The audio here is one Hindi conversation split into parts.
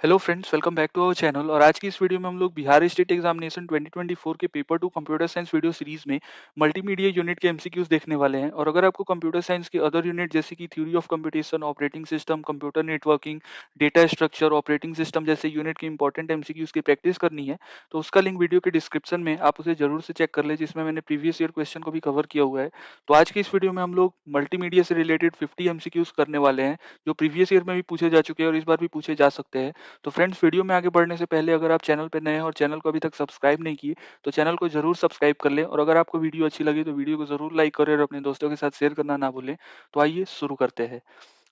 Hello friends, welcome back to our channel. और आज की इस वीडियो में हम लोग बिहार स्टेट एग्जामिनेशन 2024 के paper two computer science video series में मल्टीमीडिया यूनिट के एमसीक्यूज देखने वाले हैं। और अगर आपको कंप्यूटर साइंस के अदर यूनिट जैसे कि theory of computation, operating system, computer networking, data structure, operating system जैसे यूनिट के इंपॉर्टेंट एमसीक्यूज की प्रैक्टिस करनी है तो उसका लिंक वीडियो के डिस्क्रिप्शन में आप उसे जरूर से चेक कर ले, जिसमें मैंने प्रीवियस ईयर क्वेश्चन को भी कवर किया हुआ है। तो आज की इस वीडियो में हम लोग मल्टीमीडिया से रिलेटेड 50 एमसीक्यूज करने वाले हैं, जो प्रीवियस ईयर में भी पूछे जा चुके हैं और इस बार भी पूछे जा सकते हैं। तो फ्रेंड्स, वीडियो में आगे बढ़ने से पहले अगर आप चैनल पर नए हैं और चैनल को अभी तक सब्सक्राइब नहीं किए तो चैनल को जरूर सब्सक्राइब कर लें। और अगर आपको वीडियो अच्छी लगी तो वीडियो को जरूर लाइक करें और अपने दोस्तों के साथ शेयर करना ना भूलें। तो आइए शुरू करते हैं।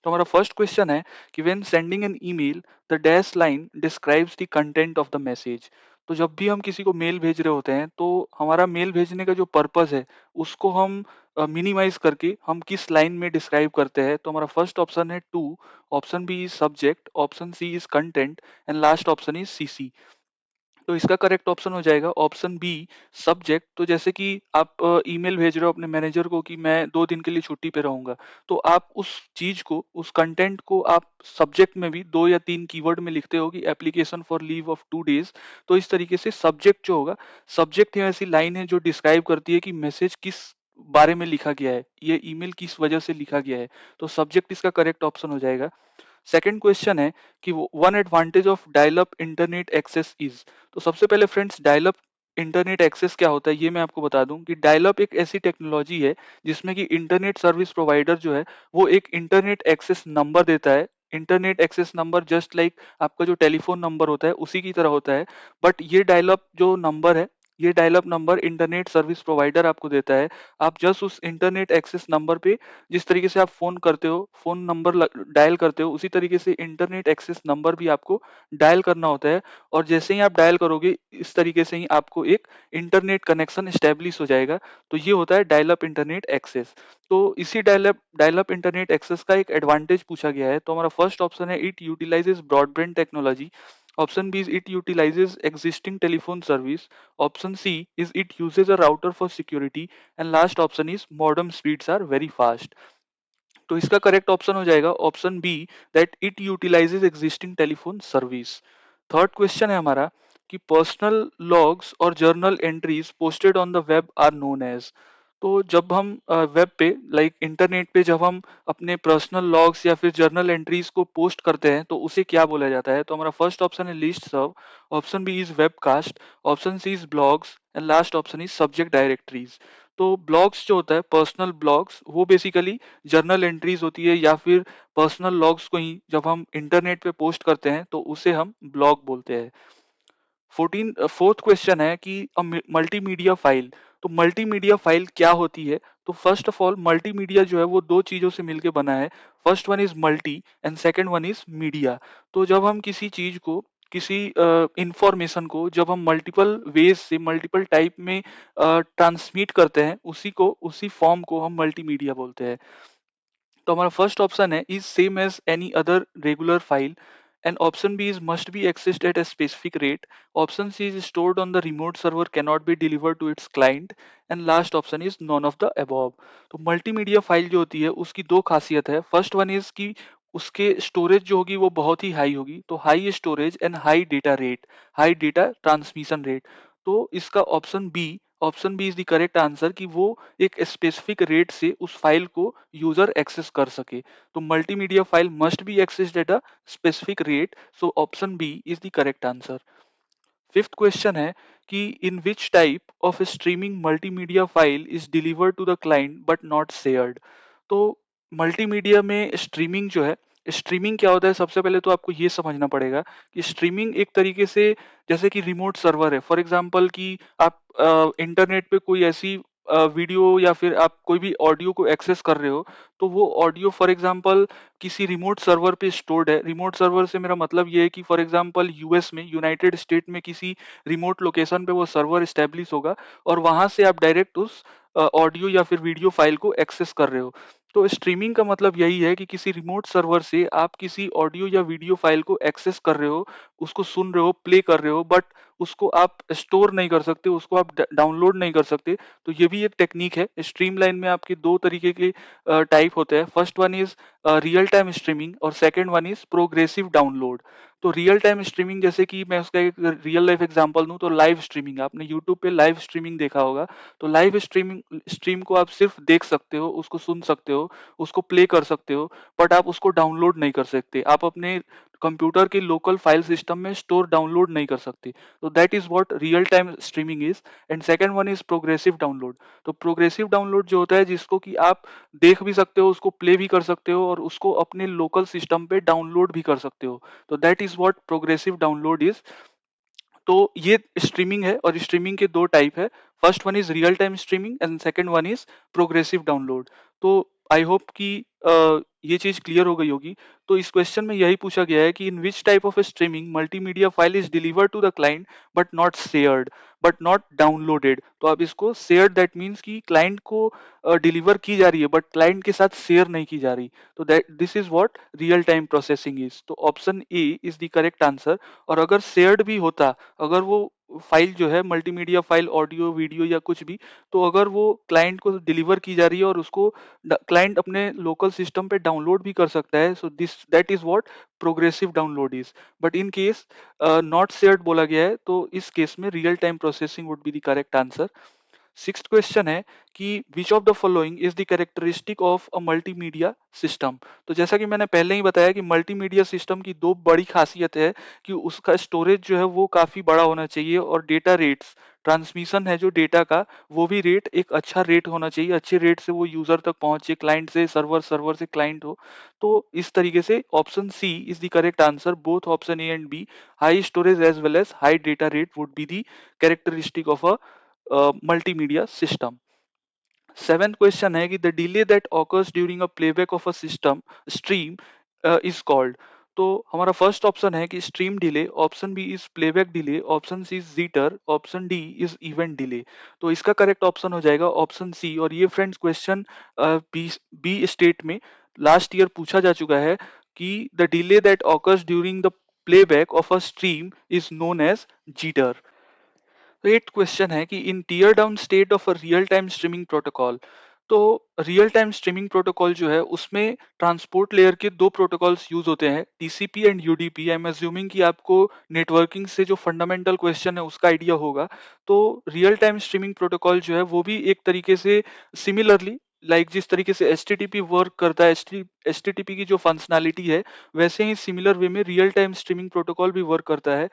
तो हमारा फर्स्ट क्वेश्चन है कि when sending an email the dash line describes the content of the message. तो जब भी हम किसी को मेल भेज रहे होते हैं तो हमारा मेल भेजने का जो पर्पस है उसको हम मिनिमाइज करके हम किस लाइन में डिस्क्राइब करते हैं। तो हमारा फर्स्ट ऑप्शन है to, option B is subject, option C is content and last option is CC. तो इसका करेक्ट ऑप्शन हो जाएगा ऑप्शन बी, सब्जेक्ट। तो जैसे कि आप ईमेल भेज रहे हो अपने मैनेजर को कि मैं 2 दिन के लिए छुट्टी पे रहूंगा, तो आप उस चीज को, उस कंटेंट को आप सब्जेक्ट में भी 2 या 3 कीवर्ड में लिखते हो कि application for leave of 2 days. तो इस तरीके से सब्जेक्ट जो होगा, सब्जेक्ट ही ऐसी लाइन है जो डिस्क्राइब करती है कि मैसेज किस बारे में लिखा गया है, ये ईमेल किस वजह से लिखा गया है। तो सब्जेक्ट इसका करेक्ट ऑप्शन हो जाएगा। सेकंड क्वेश्चन है कि one advantage of dial up internet access is. तो सबसे पहले friends, dial up internet access क्या होता है ये मैं आपको बता दूं कि डायल अप एक ऐसी टेक्नोलॉजी है जिसमें कि इंटरनेट सर्विस प्रोवाइडर जो है वो एक इंटरनेट एक्सेस नंबर देता है। Internet access number just like आपका जो टेलीफोन नंबर होता है उसी की तरह होता है। बट ये डायल अप जो नंबर है, ये dial up number internet service provider आपको देता है। आप जस्ट उस इंटरनेट एक्सेस नंबर पे, जिस तरीके से आप फोन करते हो, फोन नंबर डायल करते हो, उसी तरीके से इंटरनेट एक्सेस नंबर भी आपको डायल करना होता है। और जैसे ही आप डायल करोगे इस तरीके से ही आपको एक इंटरनेट कनेक्शन एस्टेब्लिश हो जाएगा। तो ये होता है डायल अप इंटरनेट एक्सेस। तो इसी डायल अप इंटरनेट एक्सेस का एक एडवांटेज पूछा गया है। तो हमारा फर्स्ट ऑप्शन है it utilises broadband technology, option B is it utilises existing telephone service, option C is it uses a router for security and last option is modem speeds are very fast. तो इसका करेक्ट ऑप्शन हो जाएगा option B, that it utilises existing telephone service. Third question है हमारा कि पर्सनल लॉग्स और journal entries posted on the web are known as. तो जब हम वेब पे, लाइक इंटरनेट पे, जब हम अपने पर्सनल लॉग्स या फिर जर्नल एंट्रीज को पोस्ट करते हैं तो उसे क्या बोला जाता है। तो हमारा फर्स्ट ऑप्शन है listserv, option B is webcast, option C is blogs and last option is subject directories. तो ब्लॉग्स जो होता है, पर्सनल ब्लॉग्स, वो बेसिकली जर्नल एंट्रीज होती है या फिर पर्सनल लॉग्स को ही जब हम इंटरनेट पे पोस्ट करते हैं तो उसे हम ब्लॉग बोलते हैं। फोर्थ क्वेश्चन है कि मल्टीमीडिया फाइल। तो मल्टीमीडिया फाइल क्या होती है। तो फर्स्ट ऑफ ऑल, मल्टीमीडिया जो है वो 2 चीजों से मिलकर बना है। First one is multi and second one is media. तो जब हम किसी चीज को, किसी इंफॉर्मेशन को जब हम मल्टीपल वेज से, मल्टीपल टाइप में ट्रांसमिट करते हैं, उसी फॉर्म को हम मल्टीमीडिया बोलते हैं। तो हमारा फर्स्ट ऑप्शन है is same as any other regular file, and option B is must be accessed at a specific rate, option C is stored on the remote server cannot be delivered to its client, and last option is none of the above। तो मल्टीमीडिया फाइल जो होती है उसकी 2 खासियत है। फर्स्ट वन इज कि उसके स्टोरेज जो होगी वो बहुत ही हाई होगी, तो high storage and high data rate, high data transmission rate. तो इसका option B is the correct answer कि वो एक स्पेसिफिक रेट से उस फाइल को यूजर एक्सेस कर सके। तो multimedia file must be accessed at a specific rate, so option B is the correct answer. Fifth question है कि in which type of streaming multimedia file is delivered to the client but not shared. तो मल्टीमीडिया में स्ट्रीमिंग जो है, स्ट्रीमिंग क्या होता है, सबसे पहले तो आपको ये समझना पड़ेगा कि स्ट्रीमिंग एक तरीके से, जैसे कि रिमोट सर्वर है, फॉर एग्जांपल कि आप इंटरनेट पे कोई ऐसी वीडियो या फिर आप कोई भी ऑडियो को एक्सेस कर रहे हो, तो वो ऑडियो फॉर एग्जांपल किसी रिमोट सर्वर पे स्टोर्ड है। रिमोट सर्वर से मेरा मतलब ये है कि फॉर एग्जांपल यूएस में, यूनाइटेड स्टेट में किसी रिमोट लोकेशन पे वो सर्वर स्टैब्लिश होगा और वहां से आप डायरेक्ट उस ऑडियो या फिर वीडियो फाइल को एक्सेस कर रहे हो। तो स्ट्रीमिंग का मतलब यही है कि किसी रिमोट सर्वर से आप किसी ऑडियो या वीडियो फाइल को एक्सेस कर रहे हो, उसको सुन रहे हो, प्ले कर रहे हो, बट उसको आप स्टोर नहीं कर सकते, उसको आप डाउनलोड नहीं कर सकते। तो ये भी एक टेक्निक है। स्ट्रीमलाइन में आपके दो तरीके के टाइप होते हैं। First one is real time streaming और second one is progressive download. तो रियल टाइम स्ट्रीमिंग, जैसे कि मैं उसका एक रियल लाइफ एग्जांपल दूं, तो लाइव स्ट्रीमिंग, आपने यूट्यूब पे लाइव स्ट्रीमिंग देखा होगा। तो लाइव स्ट्रीम को आप सिर्फ देख सकते हो, उसको सुन सकते हो, उसको प्ले कर सकते हो, बट आप उसको डाउनलोड नहीं कर सकते। आप अपने कंप्यूटर के लोकल फाइल सिस्टम में स्टोर डाउनलोड नहीं कर सकते। तो that is what real time streaming is. And second one is progressive download. तो प्रोग्रेसिव डाउनलोड जो होता है, जिसको कि आप देख भी सकते हो, उसको प्ले भी कर सकते हो और उसको अपने लोकल सिस्टम पे डाउनलोड भी कर सकते हो। तो that is what progressive download is. तो ये स्ट्रीमिंग है और स्ट्रीमिंग के दो टाइप है। First one is real time streaming and second one is progressive download. तो आई होप कि ये चीज क्लियर हो गई होगी। तो इस क्वेश्चन में यही पूछा गया है कि in which type of streaming multimedia file is delivered to the client but not shared, but not downloaded. तो अब इसको शेयर्ड, दैट मीन्स कि क्लाइंट को डिलीवर की जा रही है बट क्लाइंट के साथ शेयर नहीं की जा रही। तो that this is what real time processing is. तो option A is the correct answer. और अगर शेयर्ड भी होता, अगर वो फाइल जो है मल्टीमीडिया फाइल, ऑडियो वीडियो या कुछ भी, तो अगर वो क्लाइंट को डिलीवर की जा रही है और उसको क्लाइंट अपने लोकल सिस्टम पे डाउनलोड भी कर सकता है, so this that is what progressive download is. But in case not shared बोला गया है, तो इस केस में real time processing would be the correct answer. Sixth question है कि which of the following is the characteristic of a multimedia system. तो जैसा कि मैंने पहले ही बताया कि मल्टीमीडिया सिस्टम की दो बड़ी खासियत है कि उसका स्टोरेज जो है वो काफी बड़ा होना चाहिए और डेटा रेट्स, ट्रांसमिशन है जो डेटा का, वो भी रेट एक अच्छा रेट होना चाहिए। अच्छे रेट से वो यूजर तक पहुंचे, क्लाइंट से सर्वर, सर्वर से क्लाइंट हो। तो इस तरीके से option C is the correct answer. Both option A and B, high storage as well as high data rate would be the characteristic of a multimedia system. Seventh question है कि the delay that occurs during a playback of a system stream is called। तो हमारा फर्स्ट ऑप्शन है कि stream delay, option B is playback delay, option C is jitter, option D is event delay. तो इसका करेक्ट ऑप्शन हो जाएगा ऑप्शन सी। और ये friends question B B state में लास्ट ईयर पूछा जा चुका है कि the delay that occurs during the playback of a stream is known as jitter. तो एट क्वेश्चन है कि in tear down state of a real time streaming protocol. तो रियल टाइम स्ट्रीमिंग प्रोटोकॉल जो है उसमें ट्रांसपोर्ट लेयर के दो प्रोटोकॉल्स यूज होते हैं, TCP and UDP. I am assuming कि आपको नेटवर्किंग से जो फंडामेंटल क्वेश्चन है उसका आइडिया होगा। तो रियल टाइम स्ट्रीमिंग प्रोटोकॉल जो है वो भी एक तरीके से सिमिलरली, लाइक जिस तरीके से एच वर्क करता है, एच की जो फंक्शनैलिटी है, वैसे ही सिमिलर वे में रियल टाइम स्ट्रीमिंग प्रोटोकॉल भी वर्क करता है।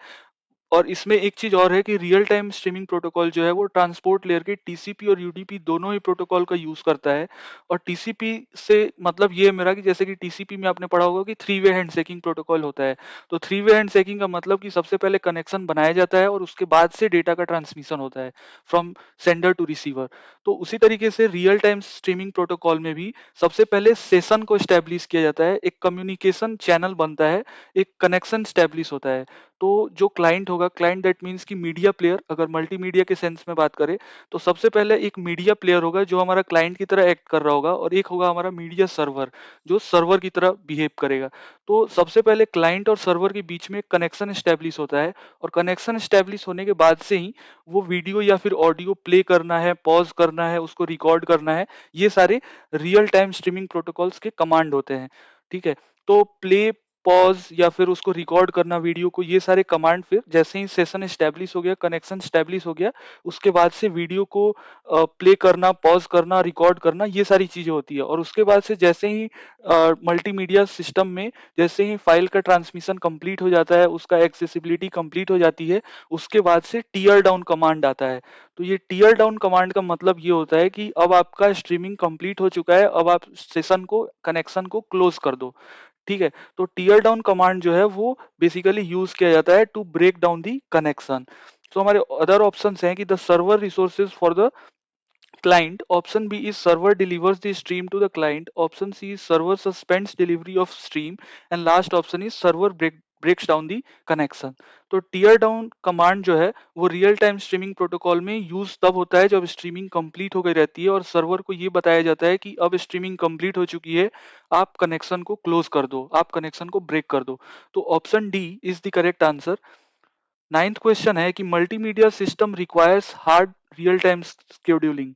और इसमें एक चीज और है कि रियल टाइम स्ट्रीमिंग प्रोटोकॉल जो है वो ट्रांसपोर्ट लेयर के टीसीपी और यूडीपी दोनों ही प्रोटोकॉल का यूज करता है। और टीसीपी से मतलब ये है मेरा कि जैसे कि टीसीपी में आपने पढ़ा होगा कि थ्री वे हैंडशेकिंग प्रोटोकॉल होता है। तो थ्री वे हैंडशेकिंग का मतलब कि सबसे पहले कनेक्शन बनाया जाता है और उसके बाद से डेटा का ट्रांसमिशन होता है फ्रॉम सेंडर टू रिसीवर। तो उसी तरीके से रियल टाइम स्ट्रीमिंग प्रोटोकॉल में भी सबसे पहले सेशन को स्टैब्लिश किया जाता है, एक कम्युनिकेशन चैनल बनता है, एक कनेक्शन स्टैब्लिश होता है। तो जो क्लाइंट होगा, क्लाइंट दैट मीन्स कि मीडिया प्लेयर, अगर मल्टीमीडिया के सेंस में बात करें, तो सबसे पहले एक मीडिया प्लेयर होगा जो हमारा क्लाइंट की तरह एक्ट कर रहा होगा, और एक होगा हमारा मीडिया सर्वर जो सर्वर की तरह बिहेव करेगा। तो सबसे पहले क्लाइंट और सर्वर के बीच में कनेक्शन स्टैब्लिश होता है, और कनेक्शन स्टैब्लिश होने के बाद से ही वो वीडियो या फिर ऑडियो प्ले करना है, पॉज करना है, उसको रिकॉर्ड करना है, ये सारे रियल टाइम स्ट्रीमिंग प्रोटोकॉल्स के कमांड होते हैं। ठीक है। तो प्ले, पॉज या फिर उसको रिकॉर्ड करना वीडियो को, ये सारे कमांड फिर जैसे ही सेशन स्टैब्लिश हो गया, कनेक्शन स्टैब्लिश हो गया, उसके बाद से वीडियो को प्ले करना, पॉज करना, रिकॉर्ड करना, ये सारी चीजें होती है। और उसके बाद से जैसे ही मल्टीमीडिया सिस्टम में जैसे ही फाइल का ट्रांसमिशन कंप्लीट हो जाता है, उसका एक्सेसिबिलिटी कंप्लीट हो जाती है, उसके बाद से टीयर डाउन कमांड आता है। तो ये टीयर डाउन कमांड का मतलब ये होता है कि अब आपका स्ट्रीमिंग कंप्लीट हो चुका है, अब आप सेशन को, कनेक्शन को क्लोज कर दो। ठीक है। तो टीयर डाउन कमांड जो है वो बेसिकली यूज किया जाता है to break down the connection. तो हमारे अदर ऑप्शंस हैं कि the server resources for the client, option B is server delivers the stream to the client, option C is server suspends delivery of stream, and last option is server breaks down the connection। तो टीयर डाउन कमांड जो है वो रियल टाइम स्ट्रीमिंग प्रोटोकॉल में यूज तब होता है जब स्ट्रीमिंग कंप्लीट हो गई रहती है और सर्वर को ये बताया जाता है कि अब स्ट्रीमिंग कंप्लीट हो चुकी है, आप कनेक्शन को क्लोज कर दो, आप कनेक्शन को ब्रेक कर दो। तो option D is the correct answer. Ninth question है कि multimedia system requires hard real time scheduling.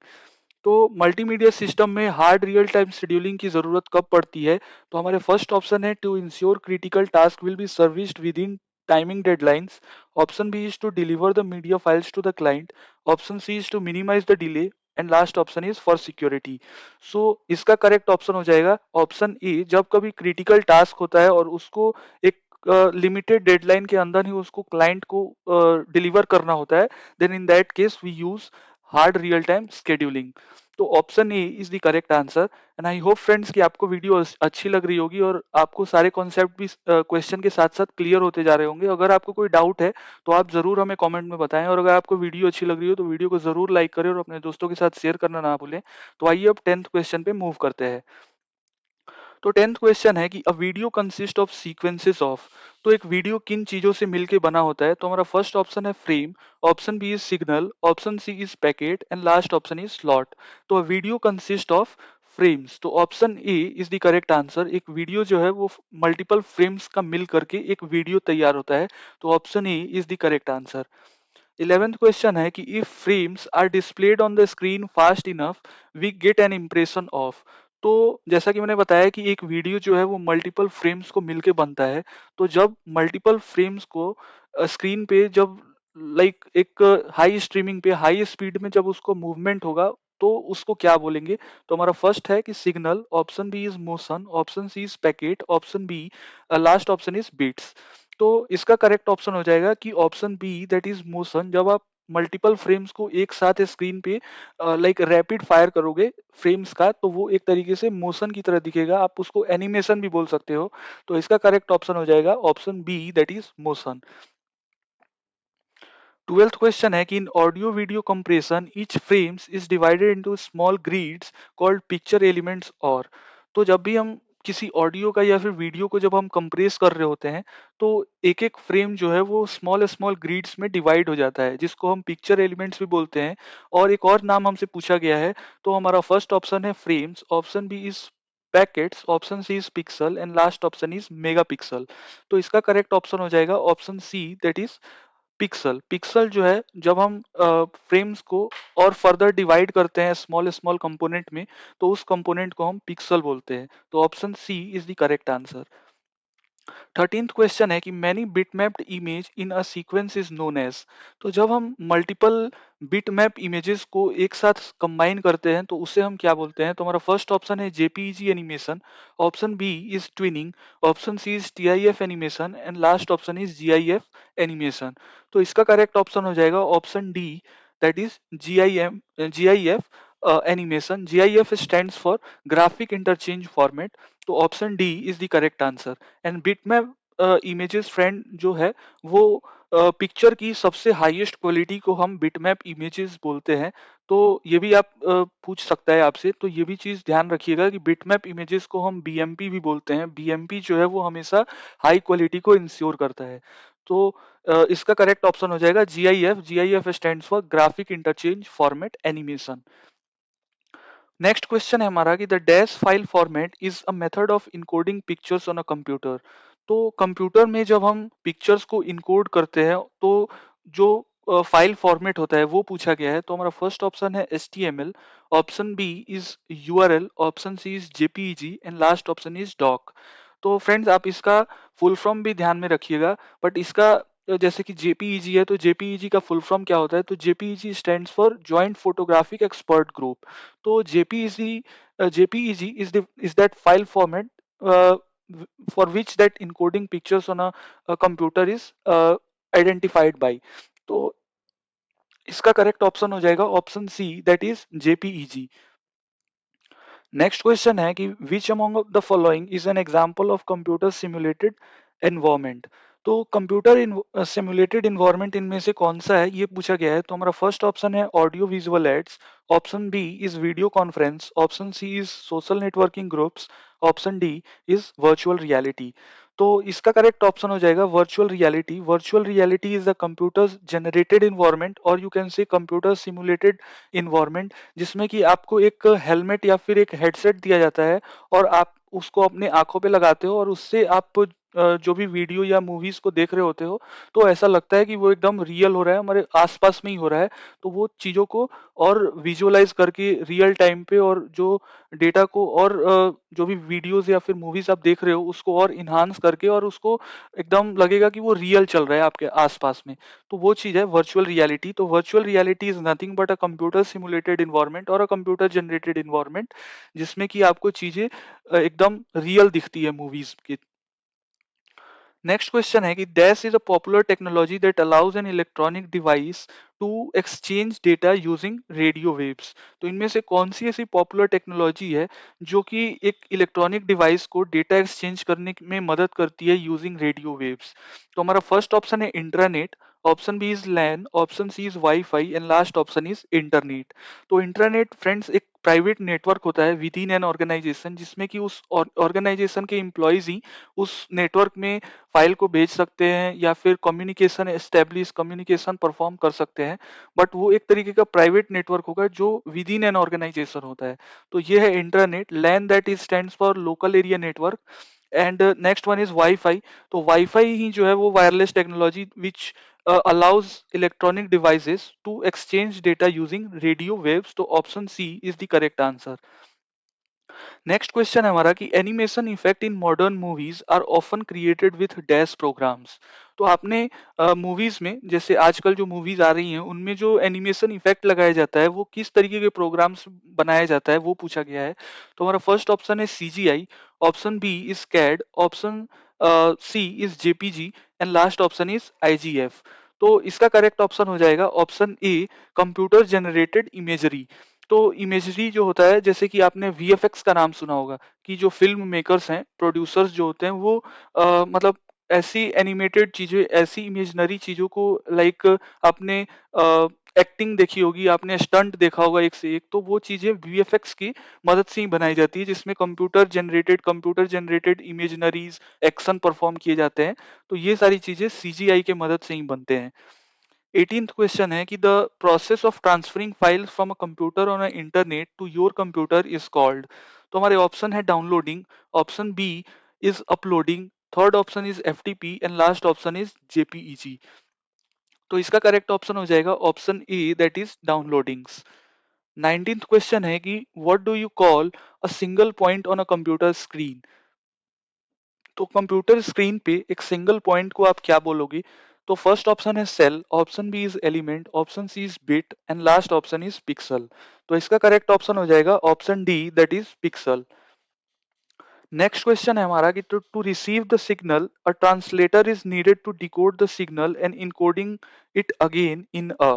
तो मल्टीमीडिया सिस्टम में हार्ड रियल टाइम शेड्यूलिंग की जरूरत कब पड़ती है? तो हमारे फर्स्ट ऑप्शन है to ensure critical task will be serviced within timing deadlines. Option B is to deliver the media files to the client. Option C is to minimise the delay and last option is for security. So इसका करेक्ट ऑप्शन हो जाएगा ऑप्शन ए। जब कभी क्रिटिकल टास्क होता है और उसको एक लिमिटेड डेडलाइन के अंदर ही उसको क्लाइंट को डिलीवर करना होता है, then in that case we use hard real time scheduling. तो option A is the correct answer. And I hope friends कि आपको वीडियो अच्छी लग रही होगी और आपको सारे कॉन्सेप्ट भी क्वेश्चन के साथ साथ क्लियर होते जा रहे होंगे। अगर आपको कोई डाउट है तो आप जरूर हमें कमेंट में बताएं, और अगर आपको वीडियो अच्छी लग रही हो तो वीडियो को जरूर लाइक करें और अपने दोस्तों के साथ शेयर करना ना भूलें। तो आइए अब 10th क्वेश्चन पे मूव करते हैं। तो 10th क्वेश्चन है कि अ video consist of sequences of. तो एक वीडियो किन चीजों से मिलके बना होता है? तो हमारा फर्स्ट ऑप्शन है frame, option B is signal, option C is packet and last option is slot. तो a video consist of frames. तो option A is the correct answer. एक वीडियो जो है वो मल्टीपल फ्रेम्स का मिल करके एक वीडियो तैयार होता है। तो option A is the correct answer. 11th question है कि if frames are displayed on the screen fast enough we get an impression of. तो जैसा कि मैंने बताया कि एक वीडियो जो है वो मल्टीपल फ्रेम्स को मिलके बनता है। तो जब मल्टीपल फ्रेम्स को स्क्रीन पे जब लाइक एक हाई स्ट्रीमिंग पे हाई स्पीड में जब उसको मूवमेंट होगा तो उसको क्या बोलेंगे? तो हमारा फर्स्ट है कि signal, option B is motion, option C is packet, option B last option is bits. तो इसका करेक्ट ऑप्शन हो जाएगा कि option B that is motion. जब आप मल्टीपल फ्रेम्स को एक साथ स्क्रीन पे लाइक रैपिड फायर करोगे फ्रेम्स का, तो वो एक तरीके से मोशन की तरह दिखेगा। आप उसको एनिमेशन भी बोल सकते हो। तो इसका करेक्ट ऑप्शन हो जाएगा option B that is motion. 12th question है कि in audio video compression each frames is divided into small grids called picture elements. और तो जब भी हम किसी ऑडियो का या फिर वीडियो को जब हम कंप्रेस कर रहे होते हैं तो एक एक फ्रेम जो है वो स्मॉल स्मॉल ग्रिड्स में डिवाइड हो जाता है, जिसको हम पिक्चर एलिमेंट्स भी बोलते हैं। और एक और नाम हमसे पूछा गया है। तो हमारा फर्स्ट ऑप्शन है frames, option B is packets, option C is pixel and last option is megapixel. तो इसका करेक्ट ऑप्शन हो जाएगा option C that is pixel. Pixel जो है जब हम फ्रेम्स को और फर्दर डिवाइड करते हैं स्मॉल स्मॉल कंपोनेंट में, तो उस कंपोनेंट को हम पिक्सल बोलते हैं। तो option C is the correct answer. 13th question है कि many bitmapped image in a sequence is known as. तो जब हम मल्टीपल बिटमैप इमेजेस को एक साथ कंबाइन करते हैं तो उसे हम क्या बोलते हैं? तो हमारा फर्स्ट ऑप्शन है JPEG animation, option B is tweening, option C is TIF animation and last option is GIF animation. तो इसका करेक्ट ऑप्शन हो जाएगा option D that is GIF animation. GIF stands for graphic interchange format. तो option D is the correct answer. And bitmap images friend जो है वो पिक्चर की सबसे हाईएस्ट क्वालिटी को हम बिटमैप इमेजेस बोलते हैं। तो ये भी आप पूछ सकता है आपसे, तो ये भी चीज ध्यान रखिएगा कि बिटमैप इमेजेस को हम बीएमपी भी बोलते हैं। बीएमपी जो है वो हमेशा हाई क्वालिटी को इंश्योर करता है। तो इसका करेक्ट ऑप्शन हो जाएगा GIF. GIF stands for graphic interchange format animation. Next question है हमारा कि the dash file format is a method of encoding pictures on a computer. तो कंप्यूटर में जब हम पिक्चर्स को इनकोड करते हैं तो जो फाइल फॉर्मेट होता है वो पूछा गया है। तो हमारा फर्स्ट ऑप्शन है HTML, option B is URL, option C is JPEG and last option is doc. तो फ्रेंड्स आप इसका फुल फॉर्म भी ध्यान में रखिएगा। बट इसका जैसे कि JPEG है तो JPEG का फुल फॉर्म क्या होता है? तो JPEG stands for joint photographic expert group. तो JPEG is that file format uh, for which that encoding pictures on a computer is identified by। तो इसका करेक्ट ऑप्शन हो जाएगा option C that is JPEG। Next question है कि which among the following is an example of computer simulated environment. तो कंप्यूटर सिमुलेटेड एनवायरनमेंट इनमें से कौन सा है ये पूछा गया है। तो हमारा फर्स्ट ऑप्शन है audio visual aids, option B is video conference, option C is social networking groups, option D is virtual reality. तो इसका करेक्ट ऑप्शन हो जाएगा virtual reality. Virtual reality is the computer generated environment और you can say computer simulated environment, जिसमें कि आपको एक हेलमेट या फिर एक हेडसेट दिया जाता है और आप उसको अपने आंखों पे लगाते हो और उससे आप जो भी वीडियो या मूवीज को देख रहे होते हो, तो ऐसा लगता है कि वो एकदम रियल हो रहा है, हमारे आसपास में ही हो रहा है। तो वो चीजों को और विजुअलाइज करके रियल टाइम पे, और जो डेटा को और जो भी वीडियोस या फिर मूवीज आप देख रहे हो उसको और इन्हांस करके, और उसको एकदम लगेगा कि वो रियल चल रहा है आपके आसपास में। तो वो चीज है वर्चुअल रियलिटी। तो virtual reality is nothing but a computer simulated environment और अ कंप्यूटर जनरेटेड इन्वायरमेंट, जिसमें कि आपको चीजें एकदम रियल दिखती है मूवीज की। नेक्स्ट क्वेश्चन है कि dash is a popular technology that allows an electronic device to exchange data using radio waves. तो इनमें से कौन सी ऐसी पॉपुलर टेक्नोलॉजी है जो कि एक इलेक्ट्रॉनिक डिवाइस को डेटा एक्सचेंज करने में मदद करती है यूजिंग रेडियो वेव्स? तो हमारा फर्स्ट ऑप्शन है internet, option B is LAN, option C is wifi and last option is internet. तो इंटरनेट फ्रेंड्स एक प्राइवेट नेटवर्क होता है विद इन एन ऑर्गेनाइजेशन, जिसमें कि उस ऑर्गेनाइजेशन के एम्प्लॉयज ही उस नेटवर्क में फाइल को भेज सकते हैं या फिर कम्युनिकेशन एस्टेब्लिश कम्युनिकेशन परफॉर्म कर सकते हैं। बट वो एक तरीके का प्राइवेट नेटवर्क होगा जो विद इन एन ऑर्गेनाइजेशन होता है। तो ये है internet. LAN that is stands for local area network. And next one is wifi. Wifi वाईफाई ही जो है वो wireless technology which allows electronic devices to exchange data using radio waves. तो option C is the correct answer. Next question है हमारा कि animation effect in modern movies are often created with dash programs. तो आपने मूवीज में, जैसे आजकल जो मूवीज आ रही हैं उनमें जो एनिमेशन इफेक्ट लगाया जाता है वो किस तरीके के प्रोग्राम्स बनाया जाता है वो पूछा गया है। तो हमारा फर्स्ट ऑप्शन है CGI, option B is CAD, option C is JPG and last option is IGF. तो इसका करेक्ट ऑप्शन हो जाएगा option A, computer generated imagery. तो इमेजरी जो होता है, जैसे कि आपने वीएफएक्स का नाम सुना होगा, कि जो फिल्म मेकर्स हैं, प्रोड्यूसर्स जो होते हैं वो मतलब ऐसी एनिमेटेड चीजें, ऐसी इमेजनरी चीजों को, लाइक आपने एक्टिंग देखी होगी, आपने स्टंट देखा होगा एक से एक, तो वो चीजें वीएफएक्स की मदद से ही बनाई जाती है, जिसमें कंप्यूटर जनरेटेड इमेजनरीज, एक्शन परफॉर्म किए जाते हैं। तो ये सारी चीजें सीजीआई के मदद से ही बनते हैं। 18th क्वेश्चन है कि the process of transferring files from a computer on a internet to your computer is called. तो हमारे ऑप्शन है downloading, option B is uploading, third option is FTP and last option is JPEG. तो इसका करेक्ट ऑप्शन हो जाएगा option A, that is downloadings. 19th question है कि what do you call a single point on a computer screen. तो कंप्यूटर स्क्रीन पे एक सिंगल पॉइंट को आप क्या बोलोगे? तो फर्स्ट ऑप्शन है cell, option B is element, option C is bit and last option is pixel. तो इसका करेक्ट ऑप्शन हो जाएगा option D, that is pixel. Next question है हमारा कि to receive the signal a translator is needed to decode the signal and encoding it again in a.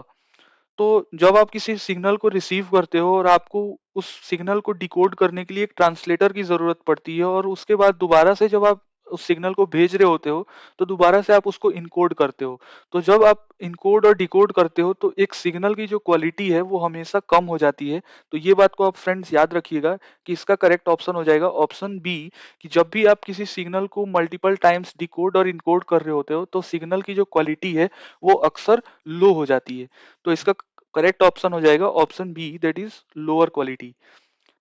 तो जब आप किसी सिग्नल को रिसीव करते हो और आपको उस सिग्नल को डिकोड करने के लिए एक ट्रांसलेटर की जरूरत पड़ती है, और उसके बाद दोबारा से जब आप उस सिग्नल को भेज रहे होते हो तो दोबारा से आप उसको इनकोड करते हो। तो जब आप इनकोड और डिकोड करते हो तो एक सिग्नल की जो क्वालिटी है वो हमेशा कम हो जाती है। तो ये बात को आप फ्रेंड्स याद रखिएगा कि इसका करेक्ट ऑप्शन हो जाएगा ऑप्शन बी, कि जब भी आप किसी सिग्नल को मल्टीपल टाइम्स डिकोड और इनकोड कर रहे होते हो तो सिग्नल की जो क्वालिटी है वो अक्सर लो हो जाती है। तो इसका करेक्ट ऑप्शन हो जाएगा option B, that is lower quality.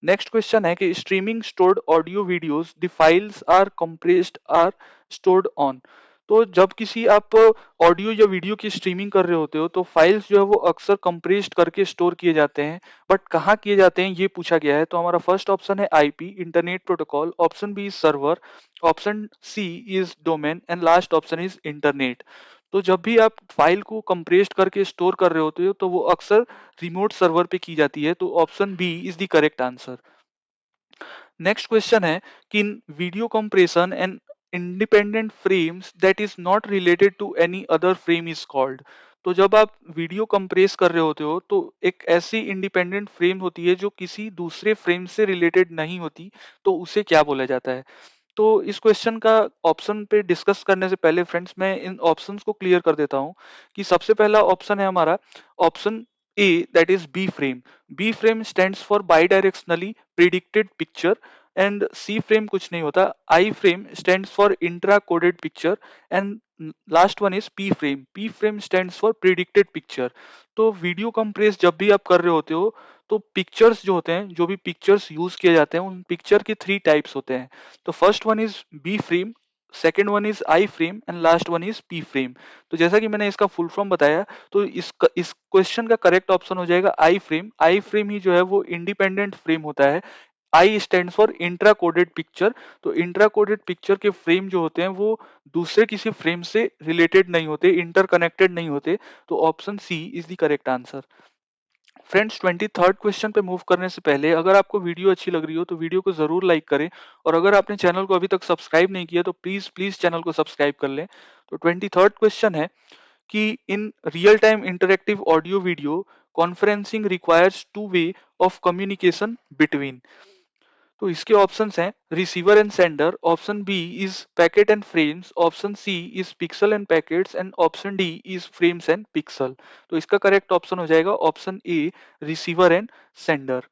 Next question है कि streaming stored audio videos the files are compressed are stored on. तो जब किसी आप ऑडियो या वीडियो की स्ट्रीमिंग कर रहे होते हो तो फाइल्स जो है वो अक्सर कंप्रेस्ड करके स्टोर किए जाते हैं। बट कहाँ किए जाते हैं ये पूछा गया है। तो हमारा फर्स्ट ऑप्शन है IP, internet protocol, option B is server, option C is domain and last option is internet. तो जब भी आप फाइल को कंप्रेस्ड करके स्टोर कर रहे होते हो तो वो अक्सर रिमोट सर्वर पे की जाती है। तो option B is the correct answer. Next question है कि in video compression and independent frames that is not related to any other frame is called. तो जब आप वीडियो कंप्रेस कर रहे होते हो तो एक ऐसी इंडिपेंडेंट फ्रेम होती है जो किसी दूसरे फ्रेम से रिलेटेड नहीं होती, तो उसे क्या बोला जाता है? तो इस क्वेश्चन का ऑप्शन पे डिस्कस करने से पहले फ्रेंड्स मैं इन ऑप्शंस को क्लियर कर देता हूं कि सबसे पहला ऑप्शन है हमारा option A, that is B frame. B frame stands for bidirectionally predicted picture. And C frame कुछ नहीं होता। I frame stands for intra coded picture. And last one is P frame. P frame stands for predicted picture. तो वीडियो कंप्रेस जब भी आप कर रहे होते हो तो पिक्चर्स जो होते हैं, जो भी पिक्चर्स यूज किए जाते हैं, उन पिक्चर के थ्री टाइप्स होते हैं। तो first one is B frame, second one is I frame and last one is P frame. तो जैसा कि मैंने इसका फुल फॉर्म बताया, तो इस क्वेश्चन का करेक्ट ऑप्शन हो जाएगा आई फ्रेम। आई फ्रेम ही जो है वो इंडिपेंडेंट फ्रेम होता है। I stand for intra coded picture. तो इंट्रा कोडेड पिक्चर के फ्रेम जो होते हैं वो दूसरे किसी फ्रेम से रिलेटेड नहीं होते, इंटरकनेक्टेड नहीं होते। तो option C is the correct answer. Friends, 23rd question पे मूव करने से पहले अगर आपको वीडियो अच्छी लग रही हो तो वीडियो को जरूर लाइक करें, और अगर आपने चैनल को अभी तक सब्सक्राइब नहीं किया तो प्लीज प्लीज चैनल को सब्सक्राइब कर लें। तो 23rd क्वेश्चन है कि in real time interactive audio video conferencing requires two way of communication between. तो इसके ऑप्शंस हैं receiver and sender, option B is packet and frames, option C is pixel and packets, and option D is frames and pixel. तो इसका करेक्ट ऑप्शन हो जाएगा option A, receiver and sender.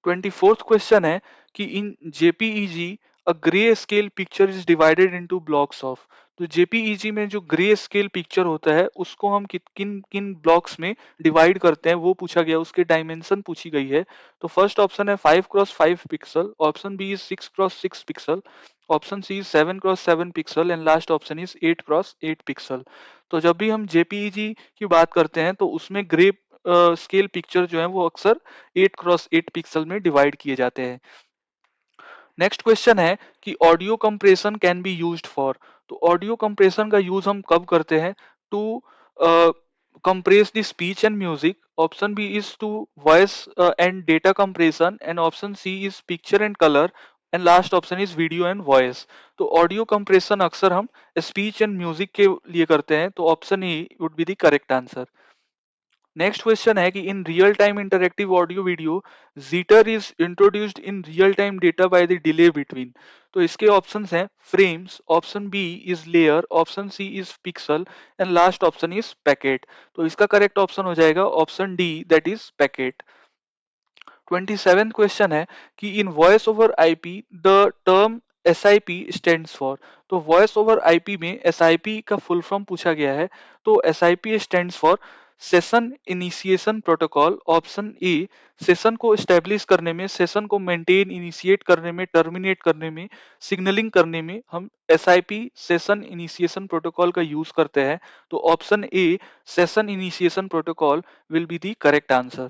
24th question है कि इन JPEG a grey scale picture is divided into blocks of. तो जेपीईजी में जो ग्रे स्केल पिक्चर होता है उसको हम किन किन ब्लॉक्स में डिवाइड करते हैं वो पूछा गया, उसके डायमेंशन पूछी गई है। तो फर्स्ट ऑप्शन है 5x5 pixel, option B is 6x6 pixel, option C is 7x7 pixel, and last option is 8x8 pixel. तो जब भी हम जेपीईजी की बात करते हैं तो उसमें ग्रे स्केल पिक्चर जो है वो अक्सर 8x8 पिक्सल में डिवाइड किए जाते हैं। नेक्स्ट क्वेश्चन है कि audio compression can be used for. तो ऑडियो कंप्रेशन का यूज हम कब करते हैं? To compress the speech and music, option B is to voice and data compression, and option C is picture and colour, and last option is video and voice. तो ऑडियो कंप्रेशन अक्सर हम स्पीच एंड म्यूजिक के लिए करते हैं, तो option E would be the correct answer. Next question है कि in real time interactive audio video jitter is introduced in real time data by the delay between. तो इसके ऑप्शंस हैं frames, option B is layer, option C is pixel, and last option is packet. तो इसका करेक्ट ऑप्शन हो जाएगा option D, that is packet. 27th question है कि in voice over IP the term SIP stands for. तो वॉइस ओवर आईपी में एसआईपी का फुल फॉर्म पूछा गया है। तो SIP stands for session initiation protocol. Option A, session को स्टेब्लिश करने में, सेशन को मेंटेन, इनिशिएट करने में, टर्मिनेट करने में, सिग्नलिंग करने में हम एसआईपी सेशन इनिशिएशन प्रोटोकॉल का यूज करते हैं। तो option A, session initiation protocol will be the correct answer.